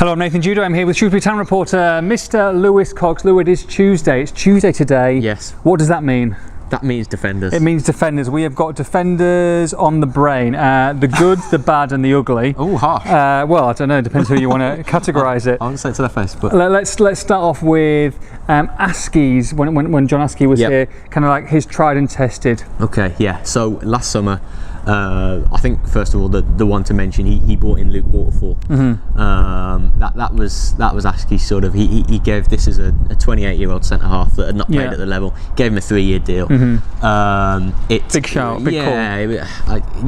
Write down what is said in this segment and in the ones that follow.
Hello, I'm Nathan Judo. I'm here with Shrewsbury Town reporter Mr. Lewis Cox. Lewis, it is Tuesday. It's Tuesday today. Yes. What does that mean? That means defenders. It means defenders. We have got defenders on the brain. The good, the bad, and the ugly. Oh, harsh. Well, I don't know. Depends who you want to categorise it. I wouldn't say it to their face, but Let's start off with Askey's. When John Askey was here, kind of like his tried and tested. Okay, yeah. So last summer, I think first of all the one to mention, he brought in Luke Waterfall. That was Askey's sort of. He gave this as a 28-year-old centre half that had not played at the level. Gave him a 3-year deal. Big shout, big call.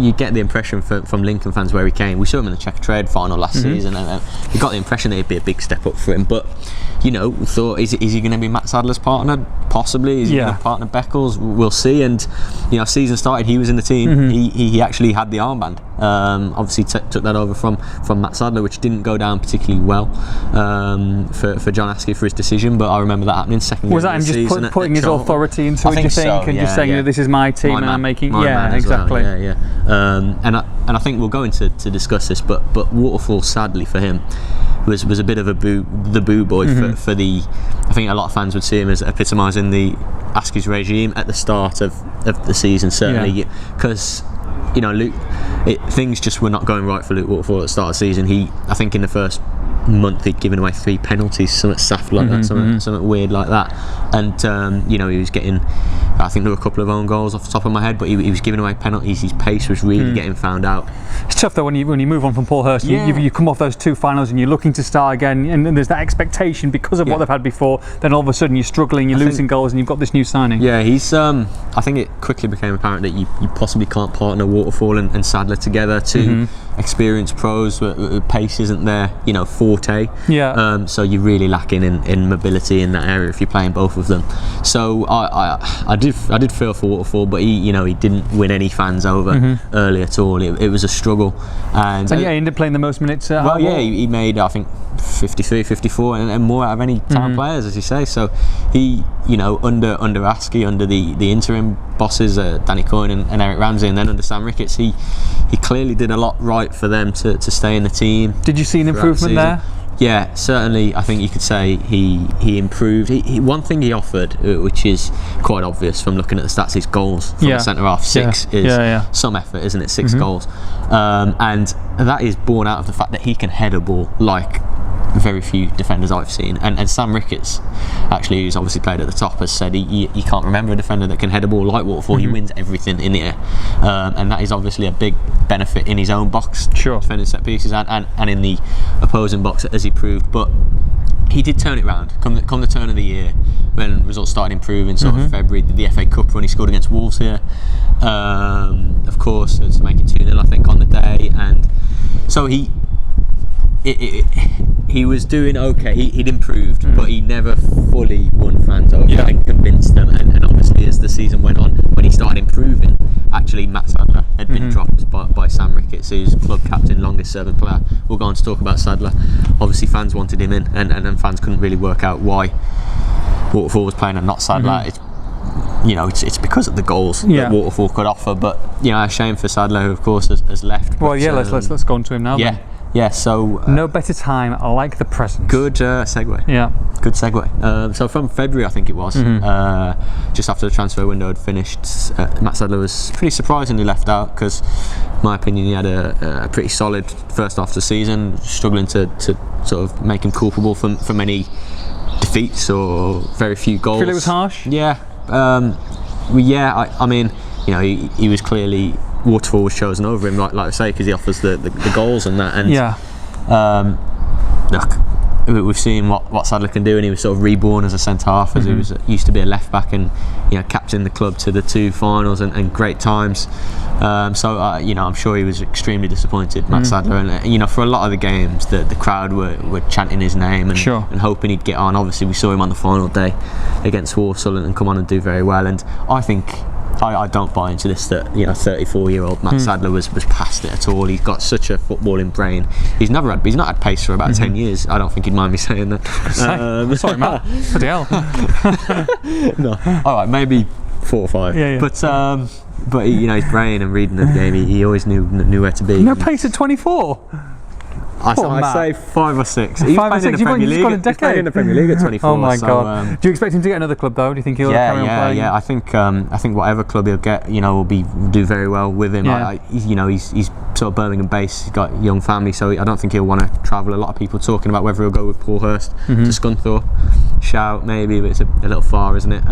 You get the impression from Lincoln fans where he came. We saw him in the Checker Trade final last season, and you got the impression that it'd be a big step up for him. But we thought, is he going to be Matt Sadler's partner? Possibly. Is he going to partner Beckles? We'll see. And season started, he was in the team. He actually had the armband. Obviously took that over from Matt Sadler, which didn't go down particularly well for John Askey for his decision. But I remember that happening second game. Was that him just putting his authority into it? Do you think? So, and just saying, this is my team, and I'm making. Yeah, exactly. Well, yeah. And I think we'll go into to discuss this, but Waterfall, sadly for him, was a bit of the boo boy for the. I think a lot of fans would see him as epitomising the Askey's regime at the start of the season, certainly, because Luke, things just were not going right for Luke Waterfall at the start of the season. I think in the first month he'd given away 3 penalties, something saft like that, something weird like that, and he was getting, I think there were a couple of own goals off the top of my head, but he was giving away penalties. His pace was really getting found out. It's tough though when you move on from Paul Hurst. You come off those 2 finals and you're looking to start again, and there's that expectation because of what they've had before. Then all of a sudden you're struggling, you're losing goals, and you've got this new signing. Yeah, he's. I think it quickly became apparent that you possibly can't partner Waterfall and Sadler together. Two experienced pros, pace isn't their forte. Yeah. So you're really lacking in mobility in that area if you're playing both of them. So I did feel for Waterfall, but he didn't win any fans over early at all. It was a struggle, and he ended up playing the most minutes. He made, I think, 53, 54, and more out of any town players, as you say. So he, under Askey, under the interim bosses, Danny Coyne and Eric Ramsey, and then under Sam Ricketts, he clearly did a lot right for them to stay in the team. Did you see an improvement there? Yeah, certainly. I think you could say he improved. One thing he offered, which is quite obvious from looking at the stats, is goals from the centre half. 6 is some effort, isn't it? 6 goals, and that is born out of the fact that he can head a ball like very few defenders I've seen. And Sam Ricketts, actually, who's obviously played at the top, has said he can't remember a defender that can head a ball like Waterfall. He wins everything in the air, and that is obviously a big benefit in his own box, defending set pieces, and in the opposing box, as he proved. But he did turn it round come the turn of the year, when results started improving, sort of February, the FA Cup run. He scored against Wolves here, of course, to make it 2-0 I think on the day, and so he was doing okay. He'd improved, but he never fully won fans over and convinced them. And obviously, as the season went on, when he started improving, actually Matt Sadler had been dropped by Sam Ricketts, who's club captain, longest serving player. We'll go on to talk about Sadler. Obviously, fans wanted him in, and fans couldn't really work out why Waterfall was playing and not Sadler. It's because of the goals that Waterfall could offer. But a shame for Sadler, who of course has left. Well, let's go on to him now. Then. Yeah, so no better time like the present. Good segue. Yeah, good segue. So from February, I think it was, just after the transfer window had finished, Matt Sadler was pretty surprisingly left out, because, in my opinion, he had a pretty solid first half of the season, struggling to sort of make him culpable from any defeats or very few goals. Feel it was harsh? Yeah. I mean, he was clearly. Waterfall was chosen over him, like I say, because he offers the goals and that. And look, we've seen what Sadler can do, and he was sort of reborn as a centre half, as he used to be a left back, and captained the club to the 2 finals and great times. So I'm sure he was extremely disappointed, Matt Sadler, and for a lot of the games, the crowd were chanting his name and hoping he'd get on. Obviously, we saw him on the final day against Walsall and come on and do very well. And I think. I don't buy into this that 34-year-old Matt Sadler was past it at all. He's got such a footballing brain. He's not had pace for about 10 years. I don't think he'd mind me saying that. Sorry, Matt. Bloody hell. No, all right, maybe 4 or 5. Yeah. But his brain and reading the game, he always knew where to be. No pace at 24. I say 5 or 6. He's 5 or 6. He's played in the Premier League at 24. Oh my God! Do you expect him to get another club though? Do you think he'll carry on playing? Yeah. I think whatever club he'll get, will do very well with him. Yeah. He's sort of Birmingham based. He's got a young family, so I don't think he'll want to travel. A lot of people talking about whether he'll go with Paulhurst to Scunthorpe. Shout maybe, but it's a little far, isn't it?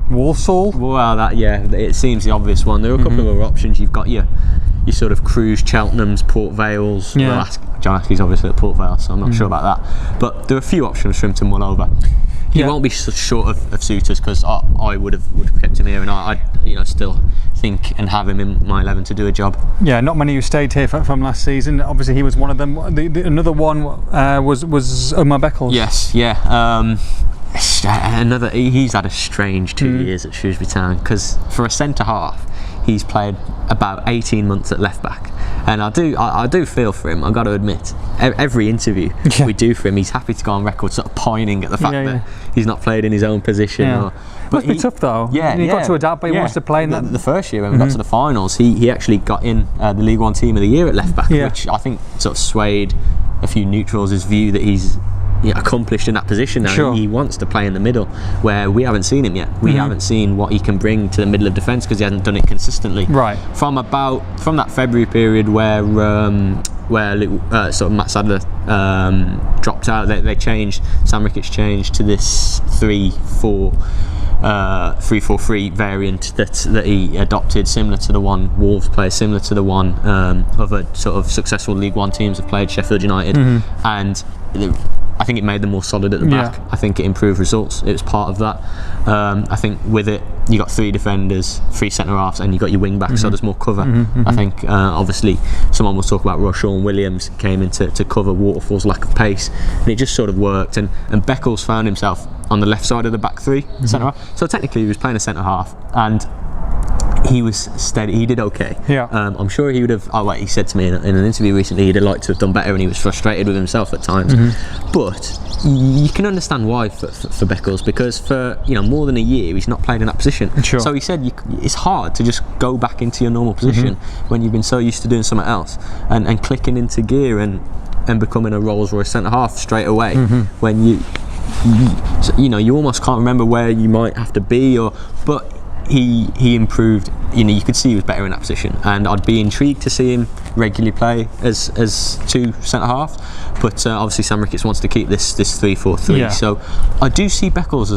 Walsall. Well, it seems the obvious one. There are a couple of other options. You've got your sort of Crews, Cheltenhams, Port Vales. Yeah. John Ashley's obviously at Port Vale, so I'm not sure about that. But there are a few options for him to mull over. He won't be short of suitors, because I would have kept him here, and I still think and have him in my 11 to do a job. Yeah, not many who stayed here from last season. Obviously, he was one of them. Another one was Omar Beckles. Yes, yeah. He's had a strange 2 years at Shrewsbury Town, because for a centre half, he's played about 18 months at left back, and I do feel for him. I've got to admit, every interview we do for him, he's happy to go on record sort of pining at the fact that he's not played in his own position. Yeah. Must be tough though. Yeah, he got to adapt, but he wants to play in that. The first year when we got to the finals, he actually got in the League One Team of the Year at left back, which I think sort of swayed a few neutrals' view that he's accomplished in that position now. Sure. He wants to play in the middle, where we haven't seen him yet. We haven't seen what he can bring to the middle of defence, because he hasn't done it consistently. Right. From that February period where sort of Matt Sadler dropped out, they changed. Sam Ricketts changed to this 3-4-3 variant that he adopted, similar to the one Wolves play, similar to the one other sort of successful League One teams have played, Sheffield United, and I think it made them more solid at the back. I think it improved results. It was part of that. I think with it, you got 3 defenders, 3 centre halves, and you got your wing back, so there's more cover. I think obviously someone will talk about Shawn Williams came in to cover Waterfall's lack of pace, and it just sort of worked. And Beckles found himself on the left side of the back 3 centre half. So technically he was playing a centre half, and he was steady. He did okay. Yeah. I'm sure he would have. He said to me in an interview recently he'd have liked to have done better, and he was frustrated with himself at times. But you can understand why for Beckles, because for more than a year he's not played in that position. Sure. So he said it's hard to just go back into your normal position when you've been so used to doing something else, and clicking into gear and becoming a Rolls Royce centre half straight away when you almost can't remember where you might have to be, but he improved. You could see he was better in that position, and I'd be intrigued to see him regularly play as 2 centre halves. But obviously Sam Ricketts wants to keep this 3-4-3. So I do see Beckles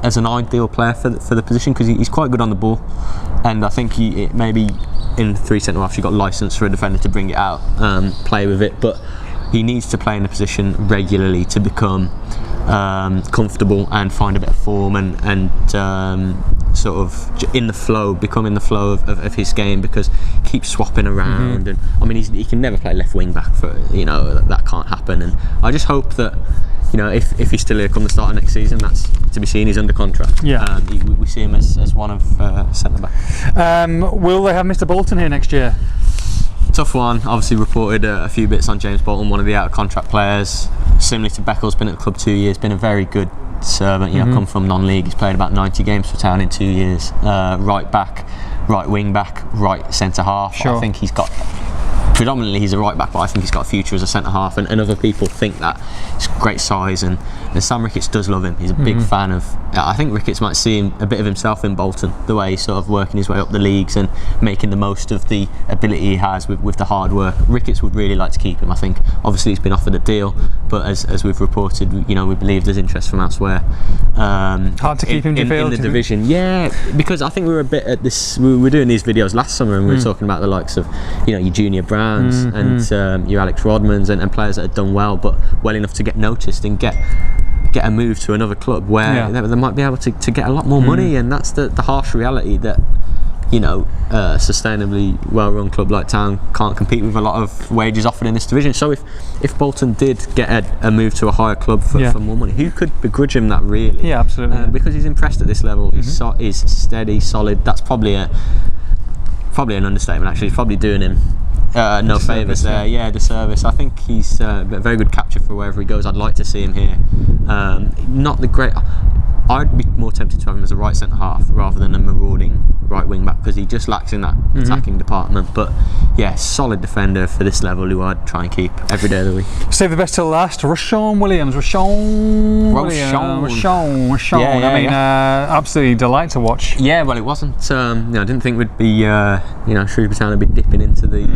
as an ideal player for the position, because he's quite good on the ball, and I think maybe in 3 centre halves you've got licence for a defender to bring it out, play with it, but he needs to play in the position regularly to become comfortable and find a bit of form and sort of in the flow, become in the flow of his game, because he keeps swapping around, and I mean he can never play left wing back for that can't happen. And I just hope that if he's still here come the start of next season, that's to be seen. He's under contract. We see him as one of centre back. Will they have Mr. Bolton here next year? Tough one. Obviously reported a few bits on James Bolton, one of the out of contract players, similar to Beckles, been at the club 2 years, been a very good servant, come from non-league. He's played about 90 games for Town in 2 years. Right back, right wing back, right centre half. Sure. I think he's got, predominantly he's a right back, but I think he's got a future as a centre half, and other people think that. He's great size, and Sam Ricketts does love him. He's a big fan of, I think Ricketts might see a bit of himself in Bolton, the way he's sort of working his way up the leagues and making the most of the ability he has with the hard work. Ricketts would really like to keep him, I think. Obviously he's been offered a deal, but as we've reported, we believe there's interest from elsewhere. Hard to keep him, do you feel? In the division, yeah, because I think we were a bit at this, we were doing these videos last summer, and we were talking about the likes of your Junior Browns and your Alex Rodmans and players that had done well, but well enough to get noticed and get a move to another club where they might be able to get a lot more money, and that's the harsh reality that sustainably well-run club like Town can't compete with a lot of wages offered in this division. So if Bolton did get a move to a higher club for more money, who could begrudge him that, really? Yeah, absolutely. Because he's impressed at this level. He's steady, solid. That's probably an understatement, actually. He's probably doing him no favours there. Yeah, disservice. I think he's a very good capture for wherever he goes. I'd like to see him here. Not the great. I'd be more tempted to have him as a right centre half rather than a marauding right wing back because he just lacks in that attacking department. But yeah, solid defender for this level who I'd try and keep every day of the week. Save the best till last. Shawn Williams. Yeah. I mean, absolutely delight to watch. Yeah, well, it wasn't. I didn't think we'd be, Shrewsbury Town would be dipping into the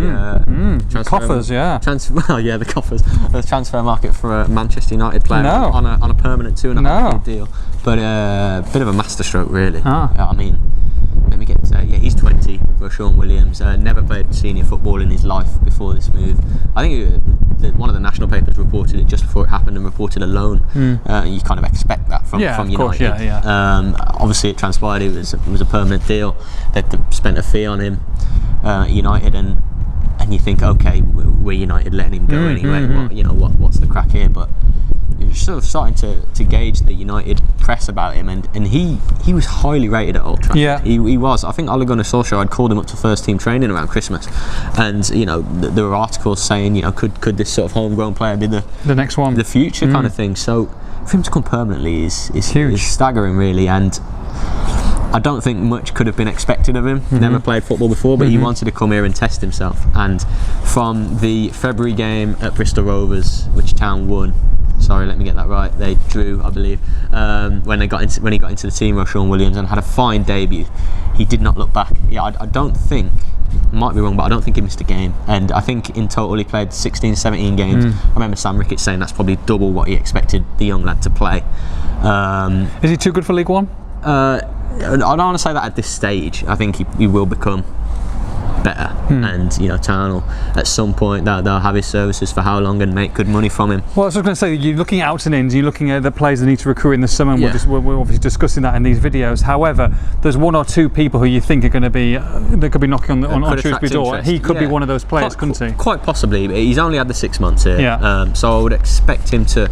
coffers. The coffers. The transfer market for a Manchester United player on a permanent £2.5 year deal. But a bit of a masterstroke, really. I mean, let me get to say, he's 20. Shawn Williams never played senior football in his life before this move. I think one of the national papers reported it just before it happened and reported a loan. You kind of expect that from United. Course, obviously, it transpired it was a permanent deal. They'd spent a fee on him at United, and you think, okay, we're United letting him go anyway. What's the crack here? But you're sort of starting to gauge the United press about him, and he was highly rated at Old Trafford. Yeah. He was. I think Ole Gunnar Solskjaer had called him up to first team training around Christmas, and there were articles saying could this sort of homegrown player be the next one, the future kind of thing. So for him to come permanently is huge, is staggering really, and I don't think much could have been expected of him. Never played football before, but he wanted to come here and test himself. And from the February game at Bristol Rovers, which Town won. Sorry, let me get that right. They drew, I believe. When he got into the team, Shawn Williams, and had a fine debut. He did not look back. I don't think, might be wrong, but I don't think he missed a game. And I think in total he played 16, 17 games. I remember Sam Ricketts saying that's probably double what he expected the young lad to play. Is he too good for League One? I don't want to say that at this stage. I think he will become better, and Town will, at some point they'll have his services for how long and make good money from him. Well, I was going to say, you're looking at outs and ins, you're looking at the players that need to recruit in the summer, and we're obviously discussing that in these videos. However, there's one or two people who you think are going to be that could be knocking on Shrewsbury door. He could be one of those players, couldn't he? Quite possibly. He's only had the 6 months here, so I would expect him to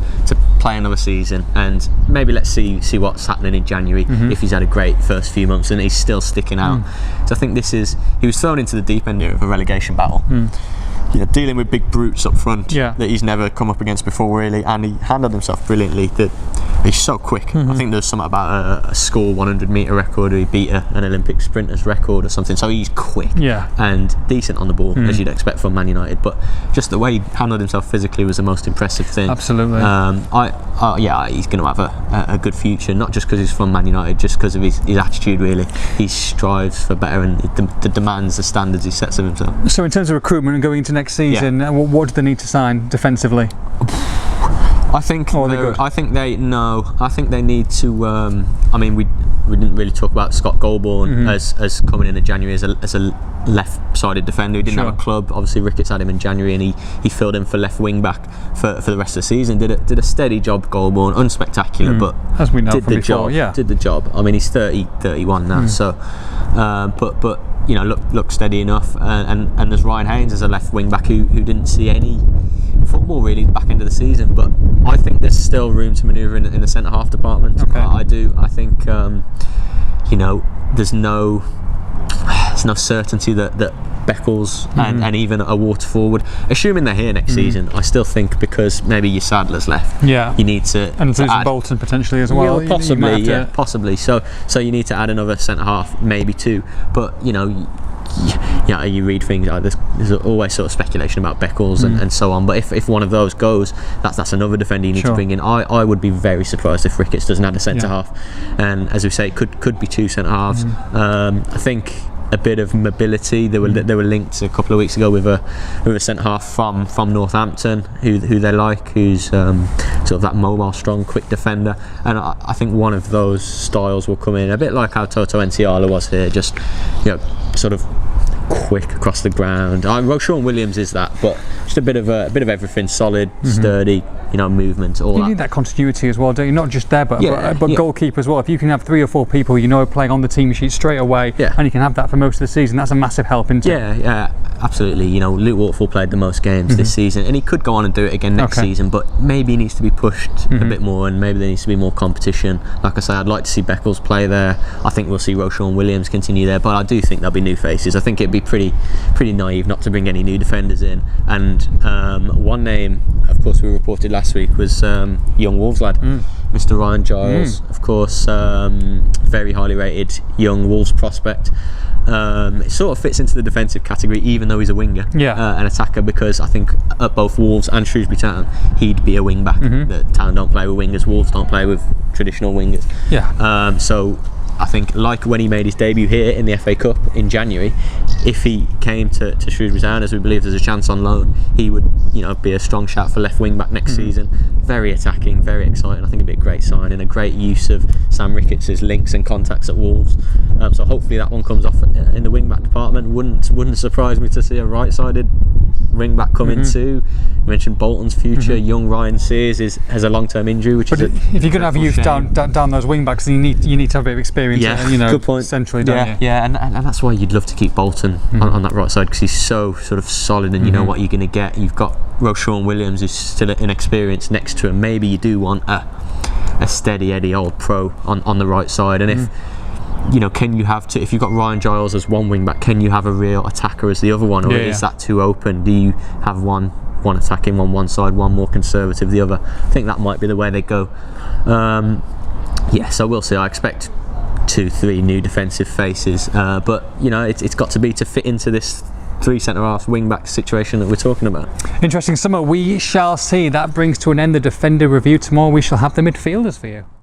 play another season, and maybe let's see what's happening in January if he's had a great first few months and he's still sticking out. So I think he was thrown into the deep end here of a relegation battle. Dealing with big brutes up front that he's never come up against before, really, and he handled himself brilliantly. That he's so quick. I think there's something about a school 100 metre record, or he beat an Olympic sprinter's record or something. So he's quick and decent on the ball, as you'd expect from Man United. But just the way he handled himself physically was the most impressive thing. Absolutely. He's going to have a good future, not just because he's from Man United, just because of his attitude. Really, he strives for better, and the demands, the standards he sets of himself. So in terms of recruitment and going into next season, what do they need to sign defensively? I think they need to. We didn't really talk about Scott Goulbourne as coming in January as a left-sided defender who didn't have a club. Obviously, Ricketts had him in January, and he filled in for left wing back for the rest of the season. Did a steady job, Goulbourne, unspectacular, but as we know did from the before, job. Did the job. I mean, he's 31 now, so but look steady enough. And there's Ryan Haynes as a left wing back who didn't see any football really back into the season, but I think there's still room to manoeuvre in the centre half department. I do. I think there's no certainty that Beckles and even a water forward, assuming they're here next season, I still think, because maybe your Sadler's left, you need to losing Bolton potentially as well. Possibly. So you need to add another centre half, maybe two. But you read things like there's always sort of speculation about Beckles and so on, but if one of those goes, that's another defender you need to bring in. I would be very surprised if Ricketts doesn't have a centre half, and as we say, it could be two centre halves. I think a bit of mobility. They were linked a couple of weeks ago with a centre half from Northampton who they like, who's sort of that mobile, strong, quick defender, and I think one of those styles will come in a bit like how Toto Ntiala was here, just sort of quick across the ground. Shawn Williams is that, but just a bit of everything, solid, sturdy, movement, all that. You need that continuity as well, don't you? Not just there, but goalkeeper as well. If you can have 3 or 4 people playing on the team sheet straight away, and you can have that for most of the season, that's a massive help, isn't it? Yeah, absolutely. Luke Waterfall played the most games this season, and he could go on and do it again next season, but maybe he needs to be pushed a bit more, and maybe there needs to be more competition. Like I say, I'd like to see Beckles play there. I think we'll see Shawn Williams continue there, but I do think there'll be new faces. I think it'd be pretty naive not to bring any new defenders in. And one name, of course, we reported last week was young Wolves lad Mr. Ryan Giles, of course, very highly rated young Wolves prospect. It sort of fits into the defensive category, even though he's a winger, an attacker, because I think at both Wolves and Shrewsbury Town, he'd be a wing back. The Town don't play with wingers, Wolves don't play with traditional wingers. So I think, like when he made his debut here in the FA Cup in January, if he came to Shrewsbury Town, as we believe there's a chance on loan, he would, be a strong shout for left wing back next season. Very attacking, very exciting. I think it'd be a great signing, a great use of Sam Ricketts' links and contacts at Wolves. So hopefully that one comes off in the wing back department. Wouldn't surprise me to see a right-sided wing back come in too. You mentioned Bolton's future. Young Ryan Sears has a long-term injury, which if you're going to have youth down those wing backs, you need to have a bit of experience. Good point. Centrally, don't you? And that's why you'd love to keep Bolton on that right side, because he's so sort of solid, and you know what you're going to get. You've got Shawn Williams, who's still inexperienced, next to him. Maybe you do want a steady Eddie old pro on the right side, and if can you have if you've got Ryan Giles as one wing back, can you have a real attacker as the other one, or is that too open? Do you have one attacking one side, one more conservative the other? I think that might be the way they go. So we'll see. I expect 2-3 new defensive faces, but it's got to be to fit into this 3 centre-half wing-back situation that we're talking about. Interesting summer. We shall see. That brings to an end the Defender review. Tomorrow we shall have the midfielders for you.